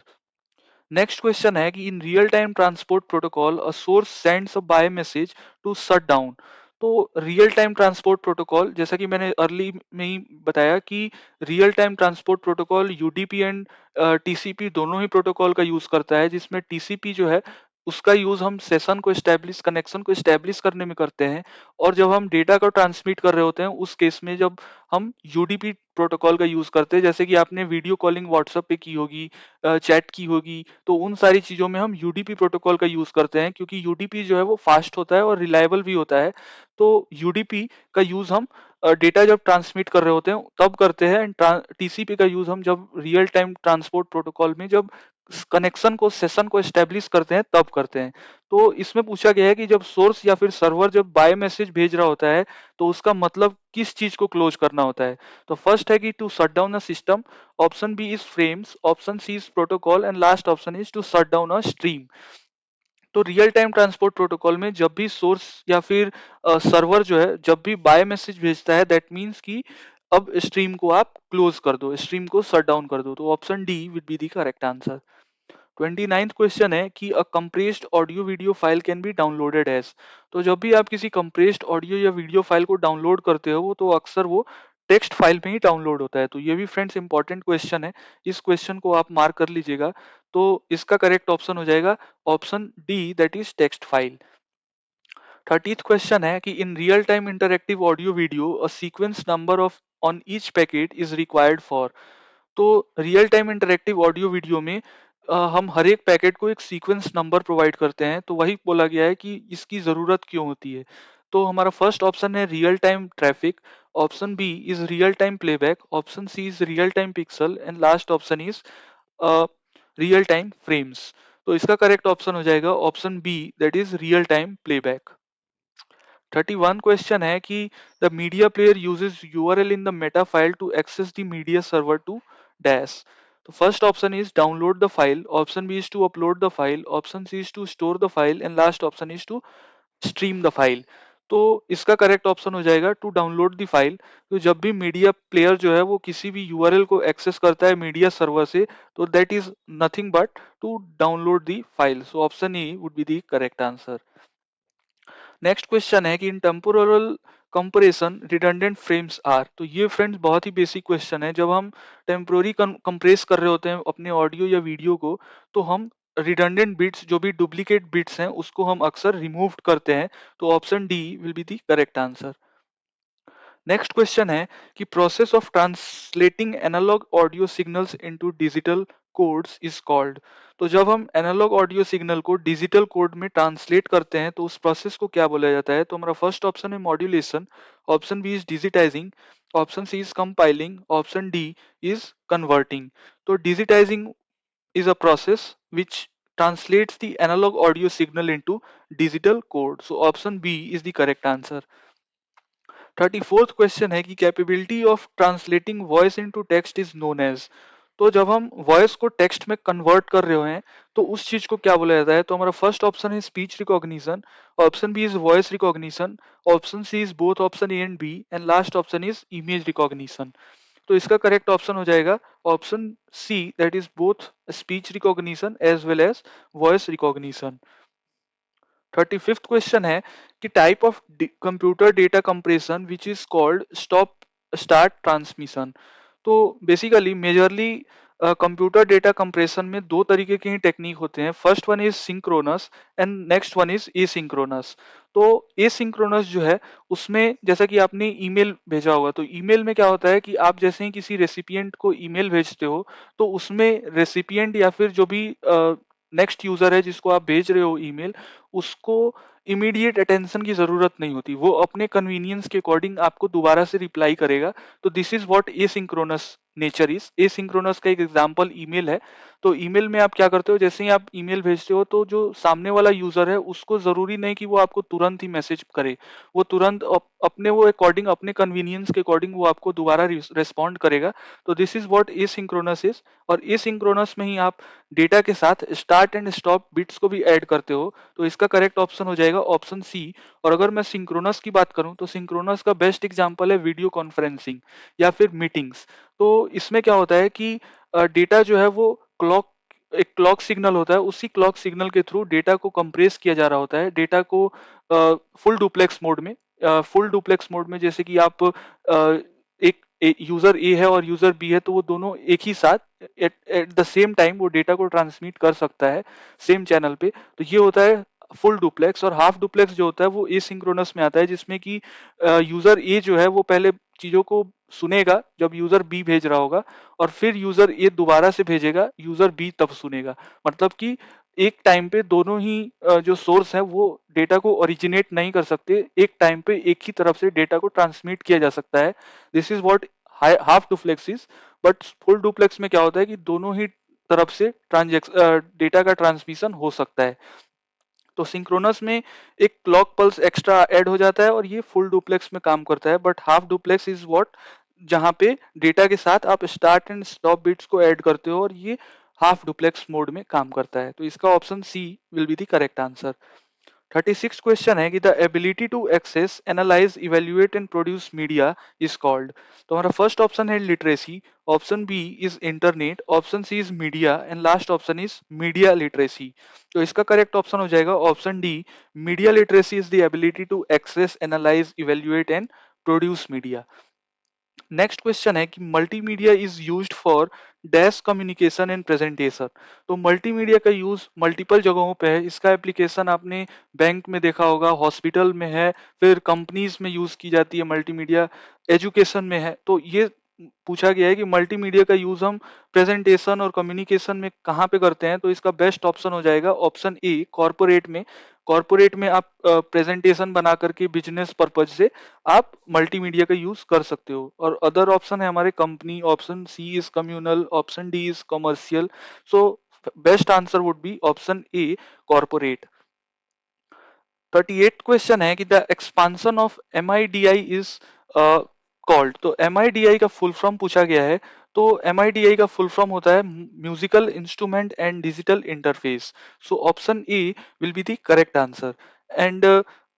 Next question है कि in real time transport protocol a source sends a bye message to shut down. तो रियल टाइम ट्रांसपोर्ट प्रोटोकॉल, जैसा कि मैंने अर्ली में ही बताया कि real time transport protocol UDP and TCP दोनों ही प्रोटोकॉल का यूज करता है, जिसमें टीसीपी जो है उसका यूज हम सेशन को स्टैब्लिश, कनेक्शन को स्टैब्लिश करने में करते हैं, और जब हम डेटा को ट्रांसमिट कर रहे होते हैं उस केस में जब हम यूडीपी प्रोटोकॉल का यूज करते हैं, जैसे कि आपने वीडियो कॉलिंग व्हाट्सएप पे की होगी, चैट की होगी, तो उन सारी चीजों में हम यूडीपी प्रोटोकॉल का यूज करते हैं, क्योंकि यूडीपी जो है वो फास्ट होता है और रिलायबल भी होता है। तो यूडीपी का यूज हम डेटा जब ट्रांसमिट कर रहे होते हैं तब करते हैं, एंड टीसीपी का यूज हम जब रियल टाइम ट्रांसपोर्ट प्रोटोकॉल में जब कनेक्शन को, सेशन को एस्टेब्लिश करते हैं तब करते हैं। तो इसमें पूछा गया है कि जब सोर्स या फिर सर्वर जब बाय मैसेज भेज रहा होता है तो उसका मतलब किस चीज को क्लोज करना होता है। तो फर्स्ट है कि to shut down a system, option B is frames, option C is protocol, and last option is to shut down a stream. तो रियल टाइम ट्रांसपोर्ट प्रोटोकॉल में जब भी सोर्स या फिर सर्वर जो है जब भी बाय मैसेज भेजता है, दैट मीन्स कि अब स्ट्रीम को आप क्लोज कर दो, स्ट्रीम को शट डाउन कर दो। तो option D will be the correct answer. 29th question है कि a compressed audio video file can be downloaded as. तो जब भी आप किसी कंप्रेस्ड ऑडियो या वीडियो फाइल को डाउनलोड करते हो वो तो अक्सर वो टेक्स्ट फाइल में ही डाउनलोड होता है। तो ये भी फ्रेंड्स इंपॉर्टेंट क्वेश्चन है, इस क्वेश्चन को आप मार्क कर लीजिएगा। तो इसका करेक्ट ऑप्शन हो जाएगा option D, that is text file. 30th question है कि in real time interactive audio video a sequence number of on each packet is required for. तो real time interactive audio video में हम हर एक पैकेट को एक सीक्वेंस नंबर प्रोवाइड करते हैं, तो वही बोला गया है कि इसकी जरूरत क्यों होती है। तो हमारा फर्स्ट ऑप्शन है real time traffic, option B is real time playback, option C is real time pixel, and last option is real time frames. तो इसका करेक्ट ऑप्शन हो जाएगा option B, that is real time playback. 31 question है कि the media player uses URL in the meta file to access the media server to dash. तो first option is download the file, option B is to upload the file, option C is to store the file, and last option is to stream the file. तो इसका करेक्ट ऑप्शन हो जाएगा टू डाउनलोड द फाइल। तो जब भी मीडिया प्लेयर जो है वो किसी भी यूआरएल को एक्सेस करता है मीडिया सर्वर से, तो that is nothing but to download the file. So option A would be the correct answer. Next question है कि in temporal compression redundant frames are. तो ये फ्रेंड्स बहुत ही बेसिक क्वेश्चन है। जब हम टेम्पोररी कंप्रेस कर रहे होते हैं अपने ऑडियो या वीडियो को, तो हम रिडंडेंट बिट्स, जो भी डुप्लीकेट बिट्स हैं, उसको हम अक्सर रिमूव करते हैं। तो option D will be the correct answer. Next question है कि process of translating analogue audio signals into digital codes is called. तो जब हम एनालॉग ऑडियो सिग्नल को डिजिटल कोड में ट्रांसलेट करते हैं तो उस प्रोसेस को क्या बोला जाता है? तो हमारा फर्स्ट ऑप्शन है modulation, option B is digitising, option C is compiling, option D is converting. तो digitising is a process which translates the analog audio signal into digital code. So option B is the correct answer. 34th question है कि capability of translating voice into text is known as. तो जब हम वॉइस को टेक्स्ट में कन्वर्ट कर रहे हैं तो उस चीज को क्या बोला जाता है? तो हमारा फर्स्ट ऑप्शन है speech recognition, option B is voice recognition, option C is both option A and B, and last option is image recognition. तो इसका करेक्ट ऑप्शन हो जाएगा option C, that is both speech recognition as well as voice recognition. 35th question है कि type of computer data compression which is called stop start transmission. तो basically majorly computer data compression में दो तरीके के ही टेक्निक होते हैं। First one is synchronous and next one is asynchronous. तो एसिंक्रोनस जो है उसमें जैसा कि आपने ईमेल भेजा होगा, तो ईमेल में क्या होता है कि आप जैसे ही किसी रेसिपिएंट को ईमेल भेजते हो तो उसमें रेसिपिएंट या फिर जो भी नेक्स्ट यूजर है जिसको आप भेज रहे हो ईमेल, उसको इमीडिएट अटेंशन की जरूरत नहीं होती, वो अपने कन्वीनियंस के अकॉर्डिंग आपको दोबारा से रिप्लाई करेगा। तो this is what asynchronous nature is. Asynchronous का एक एग्जांपल ईमेल है। तो ईमेल में आप क्या करते हो, जैसे ही आप ईमेल भेजते हो तो जो सामने वाला यूजर है उसको जरूरी नहीं कि वो आपको तुरंत ही मैसेज करे, वो तुरंत अपने वो अकॉर्डिंग, अपने कन्वीनियंस के अकॉर्डिंग वो आपको दोबारा रेस्पॉन्ड करेगा। तो this is what asynchronous is. और एसिंक्रोनस में ही आप डेटा के साथ स्टार्ट एंड स्टॉप बिट्स को भी ऐड करते हो। तो इसका करेक्ट ऑप्शन हो जाएगा ऑप्शन सी। और अगर मैं सिंक्रोनस की बात करूं तो सिंक्रोनस का बेस्ट एग्जांपल है वीडियो कॉन्फ्रेंसिंग या फिर मीटिंग्स। तो इसमें क्या होता है कि डेटा जो है वो क्लॉक, एक क्लॉक सिग्नल होता है, उसी क्लॉक सिग्नल के थ्रू डेटा को कंप्रेस किया जा रहा होता है। डेटा को फुल डुप्लेक्स मोड में, फुल डुप्लेक्स मोड में जैसे कि आप एक यूजर ए है और यूजर बी है, तो वो दोनों एक ही साथ एट द सेम टाइम वो डेटा को ट्रांसमिट कर सकता है सेम चैनल पे। तो ये होता है फुल डुप्लेक्स। और हाफ डुप्लेक्स जो होता है वो एसिंक्रोनस में आता है, जिसमें कि यूजर ए जो है वो पहले चीजों को सुनेगा जब यूजर बी भेज रहा होगा, और फिर यूजर ए दोबारा से भेजेगा, यूजर बी तब सुनेगा। मतलब कि एक टाइम पे दोनों ही जो सोर्स है वो डेटा को ओरिजिनेट नहीं कर सकते, एक टाइम पे एक ही तरफ से डेटा को ट्रांसमिट किया जा सकता है। This is what half duplex is. But full duplex में क्या होता है कि दोनों ही तरफ से डेटा का ट्रांसमिशन हो सकता है। तो सिंक्रोनस में एक क्लॉक पल्स एक्स्ट्रा ऐड हो जाता है और ये फुल डुप्लेक्स में काम करता है। But half duplex is what, जहां पे डेटा के साथ आप स्टार्ट एंड स्टॉप बिट्स को ऐड करते हो, और ये हाफ डुप्लेक्स मोड में काम करता है। तो इसका option C will be the correct answer. 36 question है कि the ability to access, analyse, evaluate and produce media is called. तो हमारा फर्स्ट ऑप्शन है literacy, option B is internet, option C is media, and last option is media literacy. तो इसका करेक्ट ऑप्शन हो जाएगा option D, media literacy is the ability to access, analyse, evaluate and produce media. Next question है कि multimedia is used for dash communication and presentation. तो मल्टीमीडिया का यूज मल्टीपल जगहों पे है। इसका एप्लीकेशन आपने बैंक में देखा होगा, हॉस्पिटल में है, फिर कंपनीज में यूज की जाती है मल्टीमीडिया, एजुकेशन में है। तो ये पूछा गया है कि मल्टीमीडिया का यूज हम प्रेजेंटेशन और कम्युनिकेशन में कहाँ पे करते हैं। तो इसका बेस्ट ऑप्शन हो जाएगा ऑप्शन ए, कॉर्पोरेट में। कॉर्पोरेट में आप प्रेजेंटेशन बना करके बिजनेस पर्पज से आप मल्टीमीडिया का यूज कर सकते हो। और अदर ऑप्शन है हमारे company, option C is communal, option D is commercial. So best answer would be option A, corporate. 38 question है कि the expansion of M I D I is called. तो एम आई डी आई का फुल फॉर्म पूछा गया है। तो एम आई डी आई का फुल फॉर्म होता है musical instrument and digital interface. So option A will be the correct answer. And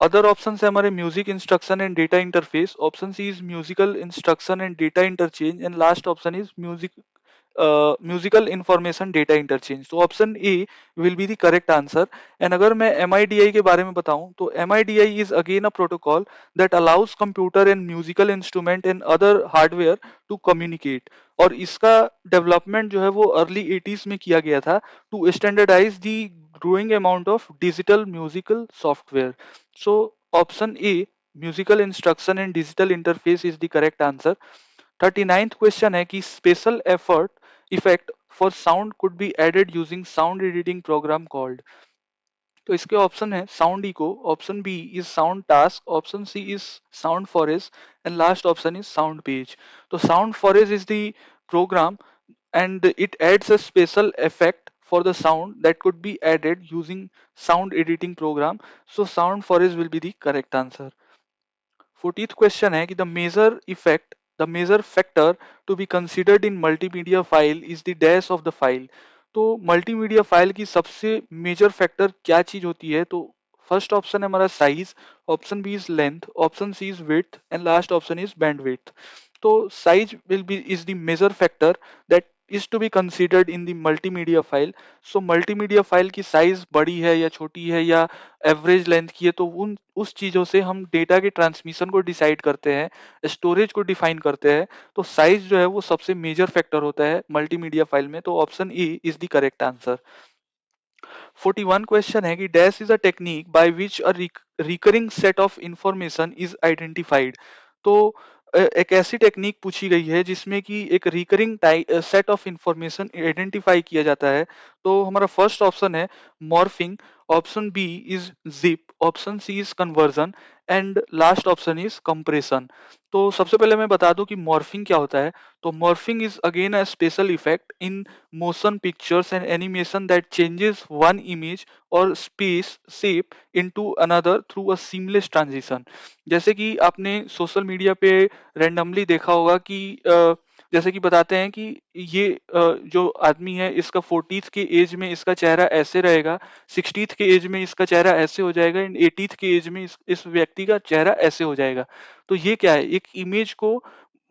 other option है हमारे music instruction and data interface, option C is musical instruction and data interchange, and last option is musical information data interchange. तो option A will be the correct answer. And अगर मैं MIDI के बारे में बताऊं तो MIDI is again a protocol that allows computer and musical instrument and other hardware to communicate. और इसका डेवलपमेंट जो है वो अर्ली 80s में किया गया था to standardize the growing amount of digital musical software. So option A musical instruction and digital interface is the correct answer. 39th question है कि special effort effect for sound could be added using sound editing program called. तो इसके ऑप्शन है sound echo, option B is sound task, option C is sound forest, and last option is sound page. तो sound forest is the program and it adds a special effect for the sound that could be added using sound editing program. So sound forest will be the correct answer. 40th question है कि the major factor to be considered in multimedia file is the dash of the file. तो मल्टीमीडिया फाइल की सबसे मेजर फैक्टर क्या चीज होती है? तो फर्स्ट ऑप्शन है हमारा size, option B is length, option C is width, and last option is bandwidth. तो size will be is the major factor that is to be considered in the multimedia file. So multimedia file की साइज बड़ी है या छोटी है या एवरेज लेंथ की है, तो उन उस चीजों से हम डेटा के ट्रांसमिशन को डिसाइड करते हैं, स्टोरेज को डिफाइन करते हैं। तो साइज जो है वो सबसे मेजर फैक्टर होता है मल्टीमीडिया फाइल में। तो option A is the correct answer. 41 question है कि dash is a technique by which a recurring set of information is identified. तो एक ऐसी टेक्निक पूछी गई है जिसमें कि एक recurring set of information identify किया जाता है। तो हमारा फर्स्ट ऑप्शन है morphing, option B is zip, option C is conversion, and last option is compression. तो सबसे पहले मैं बता दूं कि मॉर्फिंग क्या होता है। तो morphing is again a special effect in motion pictures and animation that changes one image or space shape into another through a seamless transition। जैसे कि आपने सोशल मीडिया पे रैंडमली देखा होगा कि जैसे कि बताते हैं कि ये जो आदमी है इसका 40th के एज में इसका चेहरा ऐसे रहेगा, 60th के एज में इसका चेहरा ऐसे हो जाएगा, एंड 80th के एज में इस व्यक्ति का चेहरा ऐसे हो जाएगा। तो ये क्या है? एक इमेज को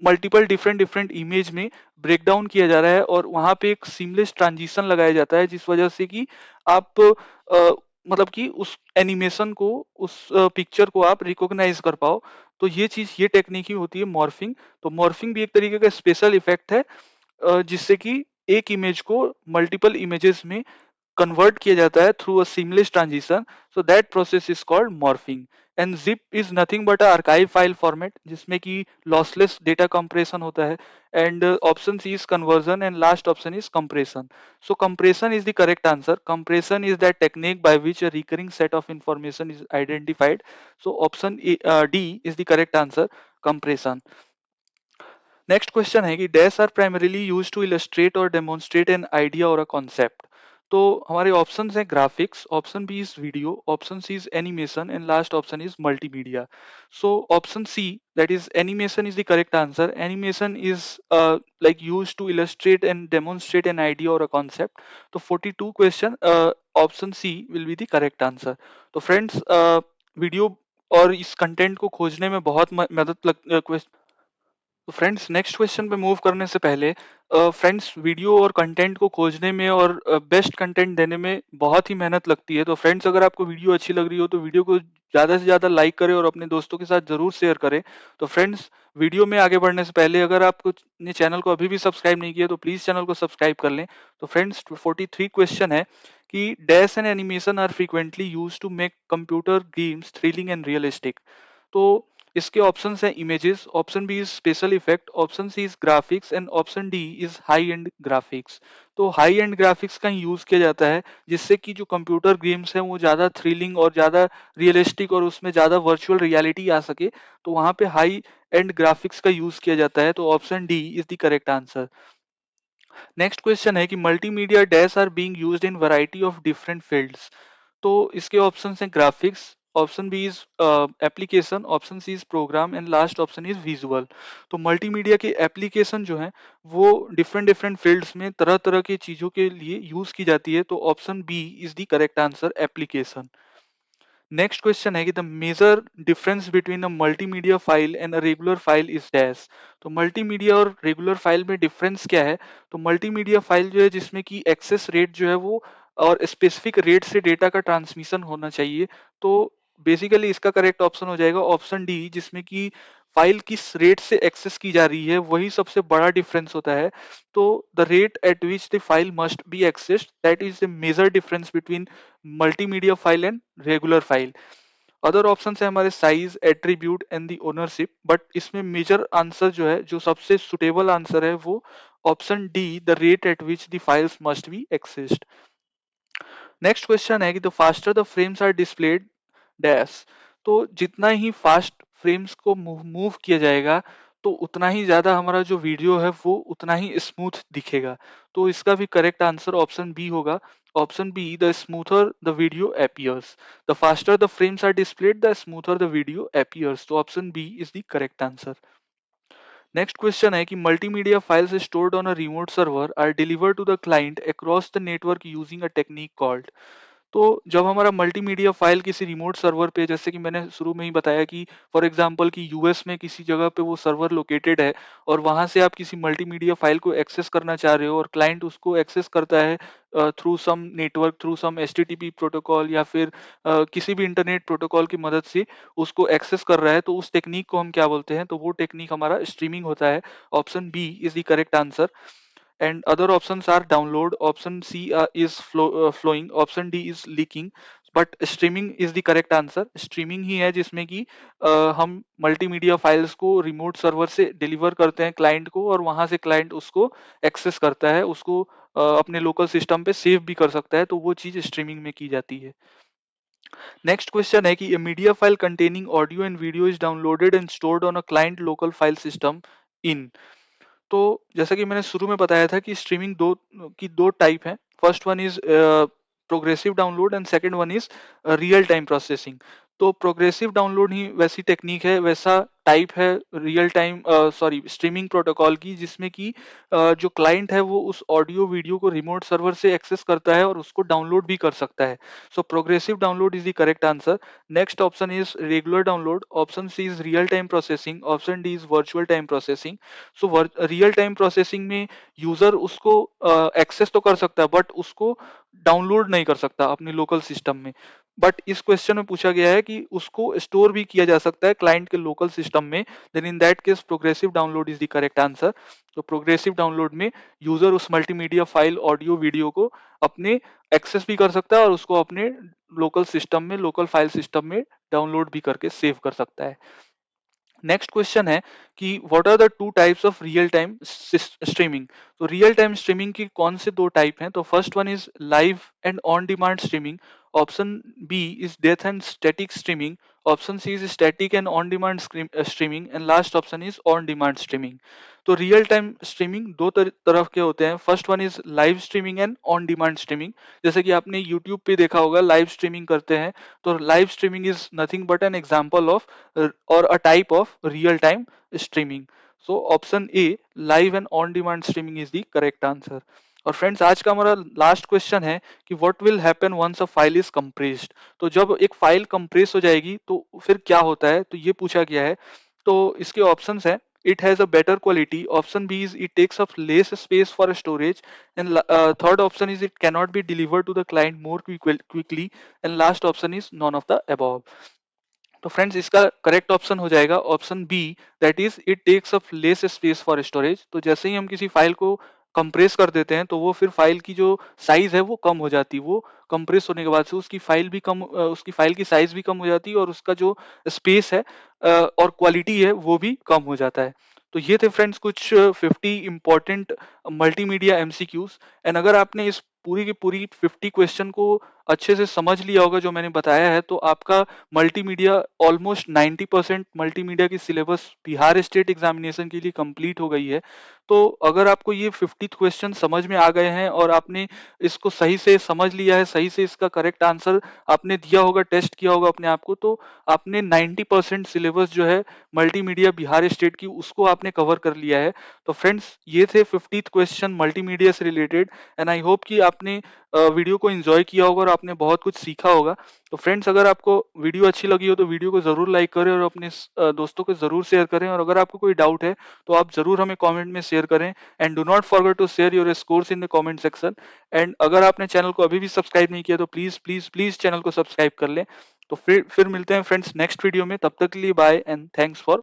मल्टीपल डिफरेंट डिफरेंट इमेज में ब्रेक डाउन किया जा रहा है और वहां पे एक सीमलेस ट्रांजिशन लगाया जाता है जिस वजह से कि आप मतलब कि उस एनिमेशन को, उस पिक्चर को आप रिकॉग्नाइज कर पाओ। तो ये चीज, ये टेक्निक ही होती है मॉर्फिंग। तो मॉर्फिंग भी एक तरीके का स्पेशल इफेक्ट है जिससे कि एक इमेज को मल्टीपल इमेजेस में convert किया जाता है through a seamless transition. So that process is called morphing. And zip is nothing but a archive file format जिसमें कि lossless data compression होता है। And option C is conversion and last option is compression. So compression is the correct answer. Compression is that technique by which a recurring set of information is identified. So option D is the correct answer, compression. Next question है कि dash are primarily use to illustrate और डेमोन्स्ट्रेट एन आइडिया और अ कॉन्सेप्ट। तो हमारे ऑप्शन है graphics, option B is video, option C is animation, and last option is multimedia. So option C that is animation is the correct answer. Animation is like used to illustrate and demonstrate an idea or a concept. तो 42 question option C will be the correct answer. तो फ्रेंड्स वीडियो और इस कंटेंट को खोजने में बहुत मदद तो फ्रेंड्स नेक्स्ट क्वेश्चन पे मूव करने से पहले फ्रेंड्स वीडियो और कंटेंट को खोजने में और बेस्ट कंटेंट देने में बहुत ही मेहनत लगती है। तो फ्रेंड्स अगर आपको वीडियो अच्छी लग रही हो तो वीडियो को ज़्यादा से ज़्यादा लाइक करें और अपने दोस्तों के साथ ज़रूर शेयर करें। तो फ्रेंड्स वीडियो में आगे बढ़ने से पहले अगर आपको ने चैनल को अभी भी सब्सक्राइब नहीं किया तो प्लीज़ चैनल को सब्सक्राइब कर लें। तो फ्रेंड्स 43 क्वेश्चन है कि dash and animation are frequently use to make computer games thrilling and realistic. तो इसके ऑप्शंस हैं images, option B is special effect, option C is graphics, and option D is high end graphics. तो हाई एंड ग्राफिक्स का यूज किया जाता है जिससे कि जो कंप्यूटर गेम्स हैं वो ज्यादा थ्रिलिंग और ज्यादा रियलिस्टिक और उसमें ज्यादा वर्चुअल रियलिटी आ सके। तो वहां पे हाई एंड ग्राफिक्स का यूज किया जाता है। तो option D is the correct answer. Next question है कि multimedia dash are being used in variety of different fields. तो इसके ऑप्शन हैं graphics, option B is application, option C is program, and last option is visual. तो मल्टीमीडिया के एप्लीकेशन जो हैं वो डिफरेंट डिफरेंट फील्ड्स में तरह तरह की चीजों के लिए यूज की जाती है। तो option B is the correct answer, application. Next question है कि the major difference between a multimedia file and a regular file is dash. तो मल्टीमीडिया और रेगुलर फाइल में डिफरेंस क्या है? तो मल्टीमीडिया फाइल जो है जिसमें कि एक्सेस रेट जो है वो और स्पेसिफिक रेट से डेटा का ट्रांसमिशन होना चाहिए। तो बेसिकली इसका करेक्ट ऑप्शन हो जाएगा ऑप्शन डी, जिसमें कि फाइल किस रेट से एक्सेस की जा रही है वही सबसे बड़ा डिफरेंस होता है। तो the rate at which the file must be accessed, that is the major difference between multimedia file and regular file. Other option है हमारे size, attribute and the ownership, but इसमें मेजर आंसर जो है, जो सबसे सुटेबल आंसर है वो option D, the rate at which the files must be accessed. Next question है कि the faster the frames are displayed dash. तो जितना ही फास्ट फ्रेम्स को मूव किया जाएगा तो उतना ही ज्यादा हमारा जो वीडियो है वो उतना ही स्मूथ दिखेगा। तो इसका भी करेक्ट आंसर ऑप्शन बी होगा। Option B, the smoother the video appears, the faster the frames are displayed the smoother the video appears। तो option B is the correct answer. Next question है कि multimedia files stored on a remote server are delivered to the client across the network using a technique called. तो जब हमारा मल्टीमीडिया फाइल किसी रिमोट सर्वर पे, जैसे कि मैंने शुरू में ही बताया कि फॉर एग्जांपल कि यूएस में किसी जगह पे वो सर्वर लोकेटेड है और वहां से आप किसी मल्टीमीडिया फाइल को एक्सेस करना चाह रहे हो और क्लाइंट उसको एक्सेस करता है through some network, through some HTTP protocol या फिर किसी भी इंटरनेट प्रोटोकॉल की मदद से उसको एक्सेस कर रहा है, तो उस टेक्निक को हम क्या बोलते हैं? तो वो टेक्निक हमारा स्ट्रीमिंग होता है। Option B is the correct answer. And other options are download, option C is flowing, option D is leaking, but streaming is the correct answer। streaming ही है जिसमें कि हम मल्टीमीडिया फाइल्स को रिमोट सर्वर से डिलीवर करते हैं क्लाइंट को और वहां से क्लाइंट उसको एक्सेस करता है, उसको अपने लोकल सिस्टम पे सेव भी कर सकता है, तो वो चीज स्ट्रीमिंग में की जाती है। नेक्स्ट क्वेश्चन है कि a media file containing audio and video is downloaded and stored on a client local file system in. तो जैसा कि मैंने शुरू में बताया था कि स्ट्रीमिंग दो टाइप है। First one is progressive download and second one is real time processing. तो प्रोग्रेसिव डाउनलोड ही वैसी टेक्निक है, वैसा टाइप है real time sorry streaming protocol की, जिसमें कि जो क्लाइंट है वो उस ऑडियो वीडियो को रिमोट सर्वर से एक्सेस करता है और उसको डाउनलोड भी कर सकता है। So progressive download is the correct answer. Next option is regular download, option C is real time processing, option D is virtual time processing. So real time processing में यूजर उसको एक्सेस तो कर सकता है बट उसको डाउनलोड नहीं कर सकता अपने लोकल सिस्टम में। बट इस क्वेश्चन में पूछा गया है कि उसको स्टोर भी किया जा सकता है क्लाइंट के लोकल सिस्टम में, then in that case progressive download is the correct answer. तो प्रोग्रेसिव डाउनलोड में यूजर उस मल्टीमीडिया फाइल ऑडियो वीडियो को अपने एक्सेस भी कर सकता है और उसको अपने लोकल सिस्टम में, लोकल फाइल सिस्टम में डाउनलोड भी करके सेव कर सकता है। नेक्स्ट क्वेश्चन है कि what are the two types of real time streaming. तो रियल टाइम स्ट्रीमिंग की कौन से दो टाइप हैं? तो first one is live and on demand streaming, option B is death and static streaming, option C is static and on demand streaming and last option is on demand streaming. तो रियल टाइम स्ट्रीमिंग दो तरफ के होते हैं। First one is live streaming and on demand streaming. जैसे कि आपने यूट्यूब पे देखा होगा लाइव स्ट्रीमिंग करते हैं, तो live streaming is nothing but an example of or a type of real time streaming। So option A, live and on demand streaming is the correct answer। और फ्रेंड्स आज का हमारा लास्ट क्वेश्चन है कि what will happen once a file is compressed. तो जब एक फाइल कंप्रेस हो जाएगी तो फिर क्या होता है, तो ये पूछा गया है। तो इसके ऑप्शंस है, it has a better quality, option B is it takes up less space for storage, and third option is it cannot be delivered to the client more quickly, and last option is none of the above। तो फ्रेंड्स इसका करेक्ट ऑप्शन हो जाएगा option B, that is it takes up less space for storage. तो जैसे ही हम किसी फाइल को कंप्रेस कर देते हैं तो वो फिर फाइल की जो साइज है वो कम हो जाती है। वो कंप्रेस होने के बाद से उसकी फाइल भी कम उसकी फाइल की साइज भी कम हो जाती है और उसका जो स्पेस है और क्वालिटी है वो भी कम हो जाता है। तो ये थे फ्रेंड्स कुछ 50 इंपॉर्टेंट मल्टीमीडिया एमसीक्यूज। एंड अगर आपने इस पूरी की पूरी 50 क्वेश्चन को अच्छे से समझ लिया होगा जो मैंने बताया है, तो आपका मल्टीमीडिया ऑलमोस्ट 90% मल्टीमीडिया की सिलेबस बिहार स्टेट एग्जामिनेशन के लिए कंप्लीट हो गई है। तो अगर आपको ये 50 क्वेश्चन समझ में आ गए हैं और आपने इसको सही से समझ लिया है, सही से इसका करेक्ट आंसर आपने दिया होगा, टेस्ट किया होगा अपने आप को, तो आपने 90% सिलेबस जो है मल्टीमीडिया बिहार स्टेट की उसको आपने कवर कर लिया है। तो फ्रेंड्स ये थे 50th क्वेश्चन मल्टीमीडिया से रिलेटेड। एंड आई होप कि आपने वीडियो को एंजॉय किया होगा और आपने बहुत कुछ सीखा होगा। तो फ्रेंड्स, अगर आपको वीडियो अच्छी लगी हो तो वीडियो को ज़रूर लाइक करें और अपने दोस्तों को ज़रूर शेयर करें, और अगर आपको कोई डाउट है तो आप ज़रूर हमें कमेंट में शेयर करें। And do not forget to share your scores in the comment section. And अगर आपने चैनल को अभी भी सब्सक्राइब नहीं किया तो प्लीज़ प्लीज़ प्लीज़ चैनल को सब्सक्राइब कर लें। तो फिर मिलते हैं फ्रेंड्स नेक्स्ट वीडियो में। तब तक के लिए बाय एंड थैंक्स फॉर